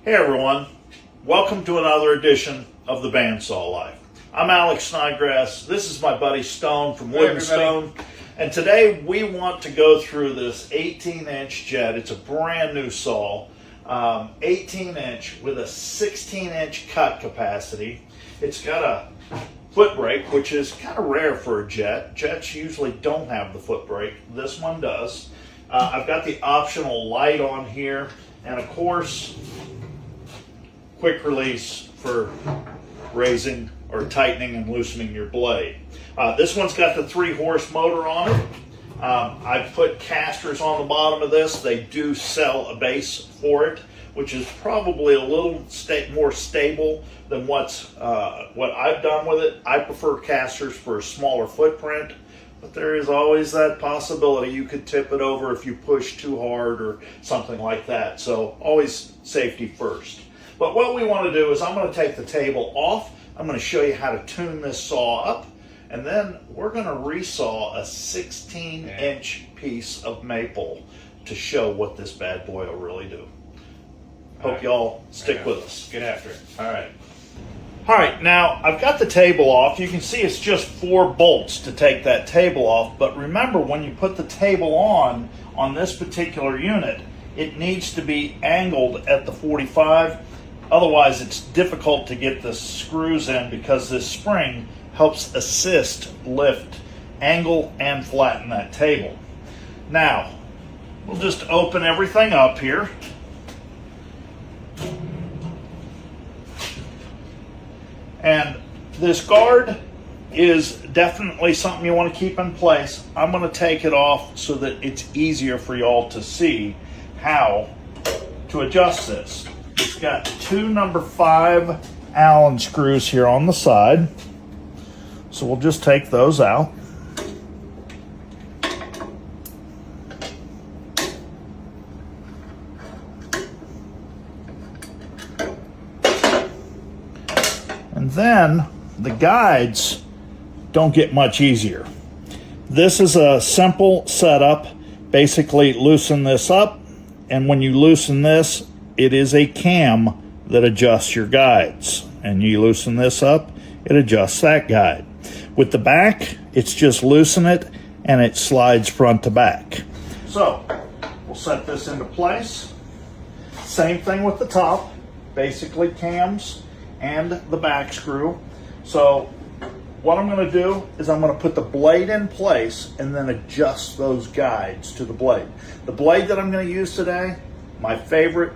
Hey everyone, welcome to another edition of the Bandsaw Life. I'm Alex Snodgrass. This is my buddy Stone from Wood and Stone. And today we want to go through this 18-inch jet. It's a brand new saw, 18-inch with a 16-inch cut capacity. It's got a foot brake, which is kind of rare for a jet. Jets usually don't have the foot brake. This one does. I've got the optional light on here, and of course, quick release for raising or tightening and loosening your blade. This one's got the 3-horse motor on it. I put casters on the bottom of this. They do sell a base for it, which is probably a little more stable than what I've done with it. I prefer casters for a smaller footprint, but there is always that possibility you could tip it over if you push too hard or something like that. So always safety first. But what we want to do is I'm going to take the table off. I'm going to show you how to tune this saw up, and then we're going to resaw a 16-inch piece of maple to show what this bad boy will really do. Hope y'all stick with us. Get after it. All right. All right, now I've got the table off. You can see it's just 4 bolts to take that table off, but remember when you put the table on this particular unit, it needs to be angled at the 45. Otherwise, it's difficult to get the screws in because this spring helps assist lift, angle, and flatten that table. Now, we'll just open everything up here. And this guard is definitely something you want to keep in place. I'm going to take it off so that it's easier for y'all to see how to adjust this. It's got 2 number 5 Allen screws here on the side. So we'll just take those out. And then the guides don't get much easier. This is a simple setup. Basically loosen this up, and when you loosen this, it is a cam that adjusts your guides. And you loosen this up, it adjusts that guide. With the back, it's just loosen it and it slides front to back. So we'll set this into place. Same thing with the top, basically cams and the back screw. So what I'm going to do is I'm going to put the blade in place and then adjust those guides to the blade. The blade that I'm going to use today, my favorite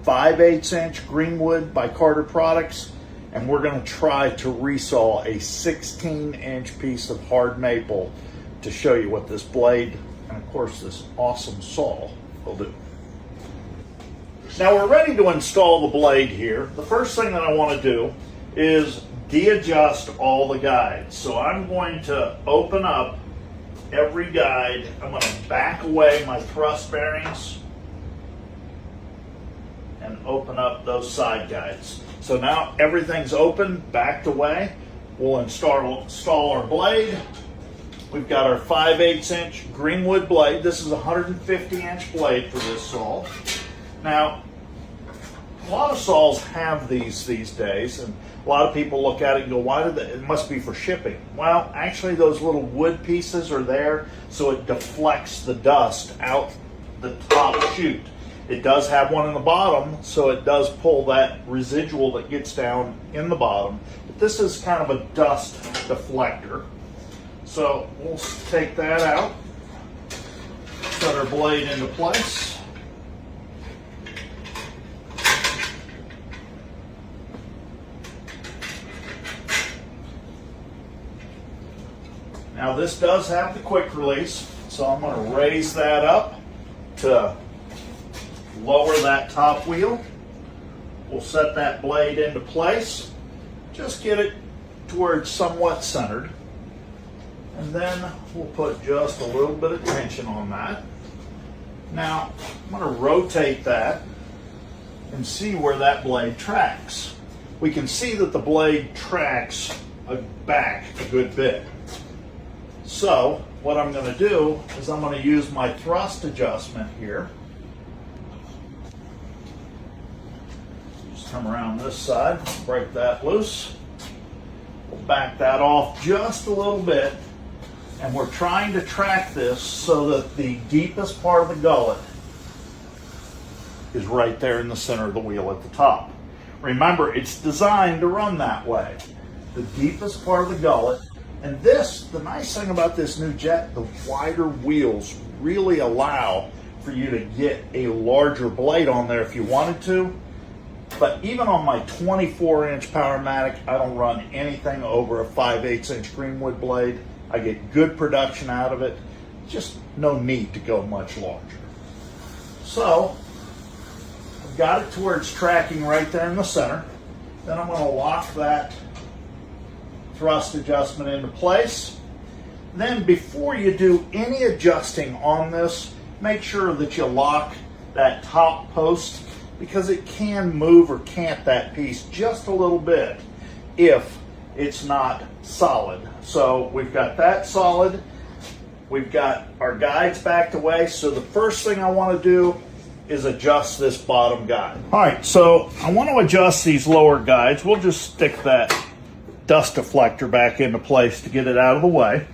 5/8" Greenwood by Carter Products, and we're going to try to resaw a 16-inch piece of hard maple to show you what this blade and of course this awesome saw will do. Now we're ready to install the blade here. The first thing that I want to do is de-adjust all the guides. So I'm going to open up every guide. I'm going to back away my thrust bearings and open up those side guides. So now everything's open, backed away. We'll install our blade. We've got our 5/8" Greenwood blade. This is a 150-inch blade for this saw. Now, a lot of saws have these days, and a lot of people look at it and go, why did it must be for shipping. Well, actually those little wood pieces are there so it deflects the dust out the top chute. It does have one in the bottom, so it does pull that residual that gets down in the bottom. But this is kind of a dust deflector. So we'll take that out, set our blade into place. Now this does have the quick release, so I'm going to raise that up to lower that top wheel. We'll set that blade into place. Just get it to where it's somewhat centered. And then we'll put just a little bit of tension on that. Now, I'm going to rotate that and see where that blade tracks. We can see that the blade tracks back a good bit. So, what I'm going to do is I'm going to use my thrust adjustment here Let's come around this side, break that loose. We'll back that off just a little bit. And we're trying to track this so that the deepest part of the gullet is right there in the center of the wheel at the top. Remember, it's designed to run that way. The deepest part of the gullet. And this, the nice thing about this new jet, the wider wheels really allow for you to get a larger blade on there if you wanted to. But even on my 24-inch Powermatic, I don't run anything over a 5/8-inch Greenwood blade. I get good production out of it. Just no need to go much larger. So, I've got it to where it's tracking right there in the center. Then I'm going to lock that thrust adjustment into place. Then before you do any adjusting on this, make sure that you lock that top post, because it can move or cant that piece just a little bit if it's not solid. So we've got that solid. We've got our guides backed away. So the first thing I want to do is adjust this bottom guide. All right, so I want to adjust these lower guides. We'll just stick that dust deflector back into place to get it out of the way.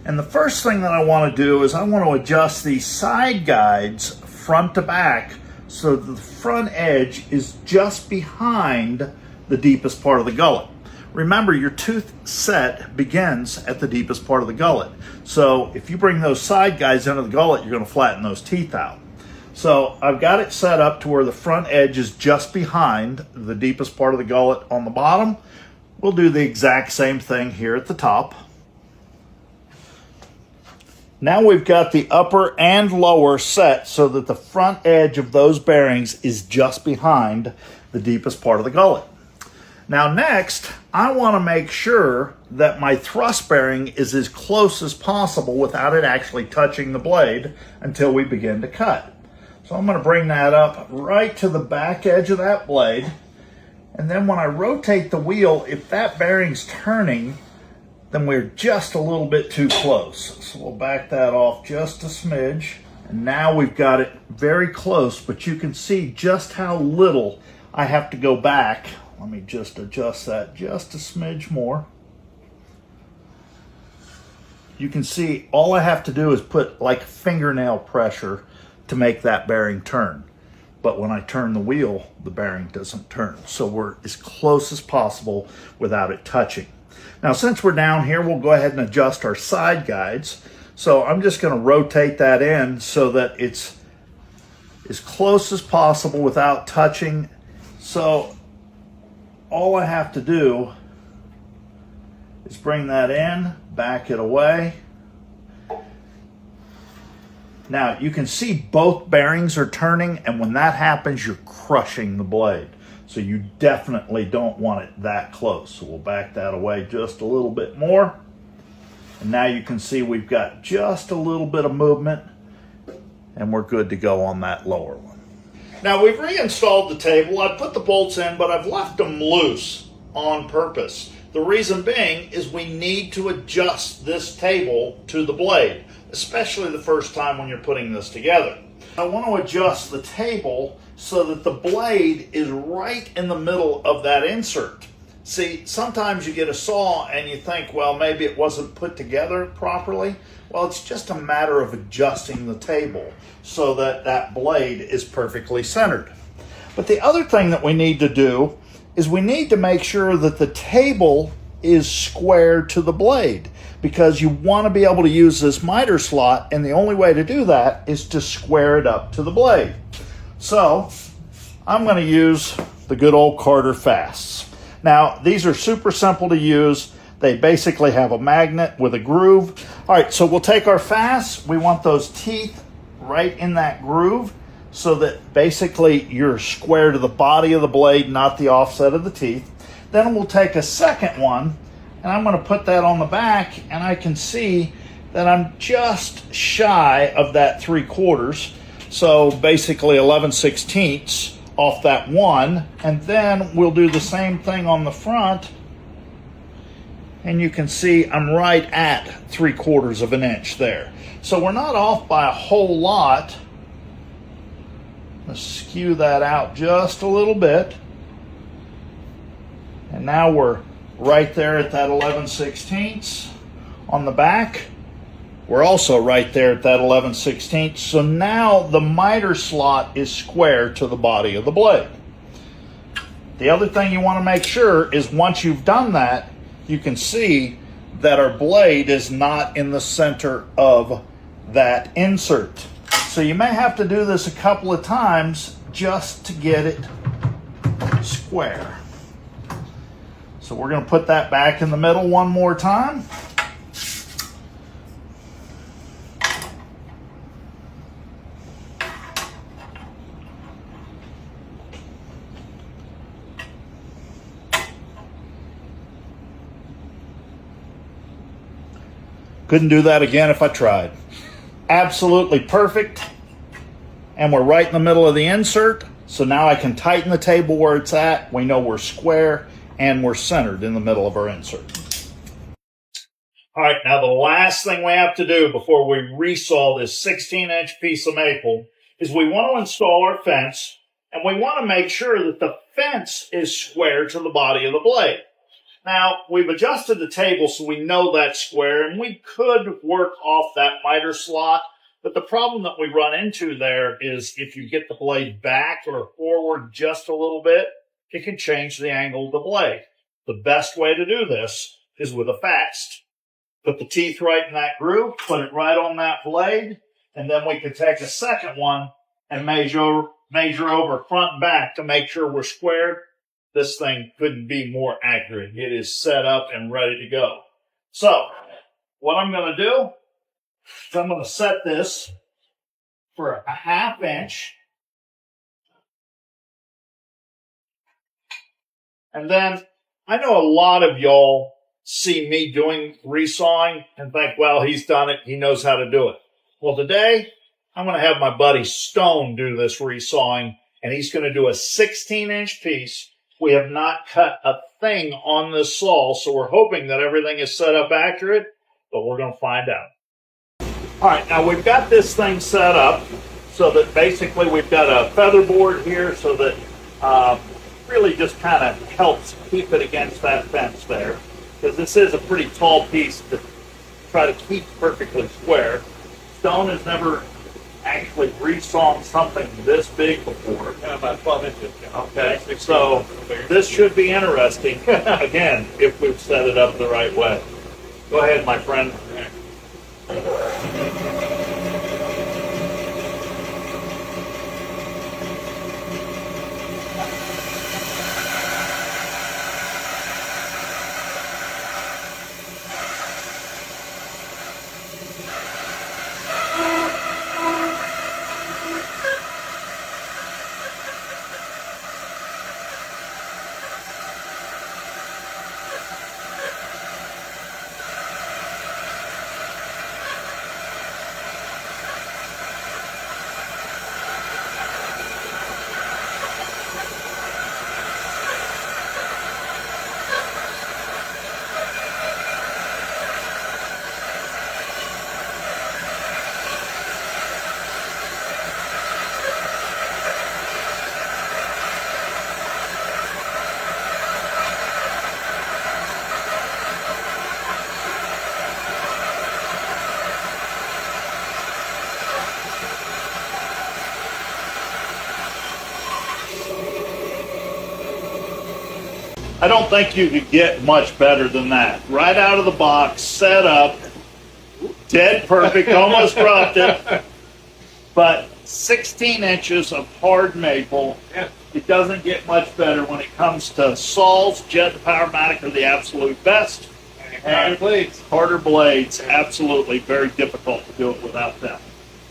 And the first thing that I want to do is I want to adjust these side guides front to back so that the front edge is just behind the deepest part of the gullet. Remember, your tooth set begins at the deepest part of the gullet. So if you bring those side guides into the gullet, you're going to flatten those teeth out. So I've got it set up to where the front edge is just behind the deepest part of the gullet on the bottom. We'll do the exact same thing here at the top. Now we've got the upper and lower set so that the front edge of those bearings is just behind the deepest part of the gullet. Now next, I want to make sure that my thrust bearing is as close as possible without it actually touching the blade until we begin to cut. So I'm going to bring that up right to the back edge of that blade. And then when I rotate the wheel, if that bearing's turning, then we're just a little bit too close. So we'll back that off just a smidge. And now we've got it very close, but you can see just how little I have to go back. Let me just adjust that just a smidge more. You can see all I have to do is put like fingernail pressure to make that bearing turn. But when I turn the wheel, the bearing doesn't turn. So we're as close as possible without it touching. Now, since we're down here, we'll go ahead and adjust our side guides. So I'm just going to rotate that in so that it's as close as possible without touching. So all I have to do is bring that in, back it away. Now you can see both bearings are turning, and when that happens, you're crushing the blade. So you definitely don't want it that close. So we'll back that away just a little bit more. And now you can see we've got just a little bit of movement, and we're good to go on that lower one. Now we've reinstalled the table. I've put the bolts in, but I've left them loose on purpose. The reason being is we need to adjust this table to the blade, especially the first time when you're putting this together. I want to adjust the table so that the blade is right in the middle of that insert. See, sometimes you get a saw and you think, well, maybe it wasn't put together properly. Well, it's just a matter of adjusting the table so that that blade is perfectly centered. But the other thing that we need to do is we need to make sure that the table is square to the blade, because you want to be able to use this miter slot, and the only way to do that is to square it up to the blade. So I'm going to use the good old Carter Fasts. Now, these are super simple to use. They basically have a magnet with a groove. All right, so we'll take our Fasts. We want those teeth right in that groove so that basically you're square to the body of the blade, not the offset of the teeth. Then we'll take a second one, and I'm going to put that on the back, and I can see that I'm just shy of that 3/4. So basically 11/16 off that one. And then we'll do the same thing on the front. And you can see I'm right at 3/4 of an inch there. So we're not off by a whole lot. Let's skew that out just a little bit. And now we're right there at that 11/16 on the back. We're also right there at that 11/16. So now the miter slot is square to the body of the blade. The other thing you want to make sure is once you've done that, you can see that our blade is not in the center of that insert. So you may have to do this a couple of times just to get it square. So we're going to put that back in the middle one more time. Couldn't do that again if I tried. Absolutely perfect. And we're right in the middle of the insert. So now I can tighten the table where it's at. We know we're square and we're centered in the middle of our insert. All right, now the last thing we have to do before we resaw this 16-inch piece of maple is we want to install our fence, and we want to make sure that the fence is square to the body of the blade. Now, we've adjusted the table so we know that's square, and we could work off that miter slot, but the problem that we run into there is if you get the blade back or forward just a little bit, it can change the angle of the blade. The best way to do this is with a fast. Put the teeth right in that groove, put it right on that blade, and then we can take a second one and measure over front and back to make sure we're squared. This thing couldn't be more accurate. It is set up and ready to go. So, what I'm going to do is I'm going to set this for a 1/2 inch. And then, I know a lot of y'all see me doing resawing and think, well, he's done it. He knows how to do it. Well, today, I'm going to have my buddy Stone do this resawing, and he's going to do a 16-inch piece. We have not cut a thing on this saw, so we're hoping that everything is set up accurate, but we're going to find out. All right, now we've got this thing set up so that basically we've got a feather board here so that really just kind of helps keep it against that fence there, because this is a pretty tall piece to try to keep perfectly square. Stone has never actually resawn something this big before. About 12 inches. Okay, so this should be interesting, again, if we've set it up the right way. Go ahead, my friend. I don't think you could get much better than that. Right out of the box, set up, dead perfect, almost dropped it. But 16 inches of hard maple, it doesn't get much better when it comes to saws. Jet and Powermatic are the absolute best. And harder blades, absolutely very difficult to do it without them.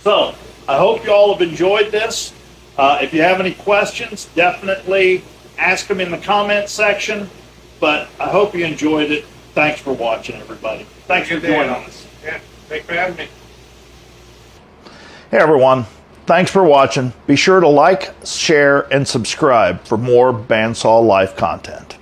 So, I hope you all have enjoyed this. If you have any questions, definitely ask them in the comment section, but I hope you enjoyed it. Thanks for watching, everybody. Thanks for joining us. Yeah, thanks for having me. Hey, everyone. Thanks for watching. Be sure to like, share, and subscribe for more Bandsaw Life content.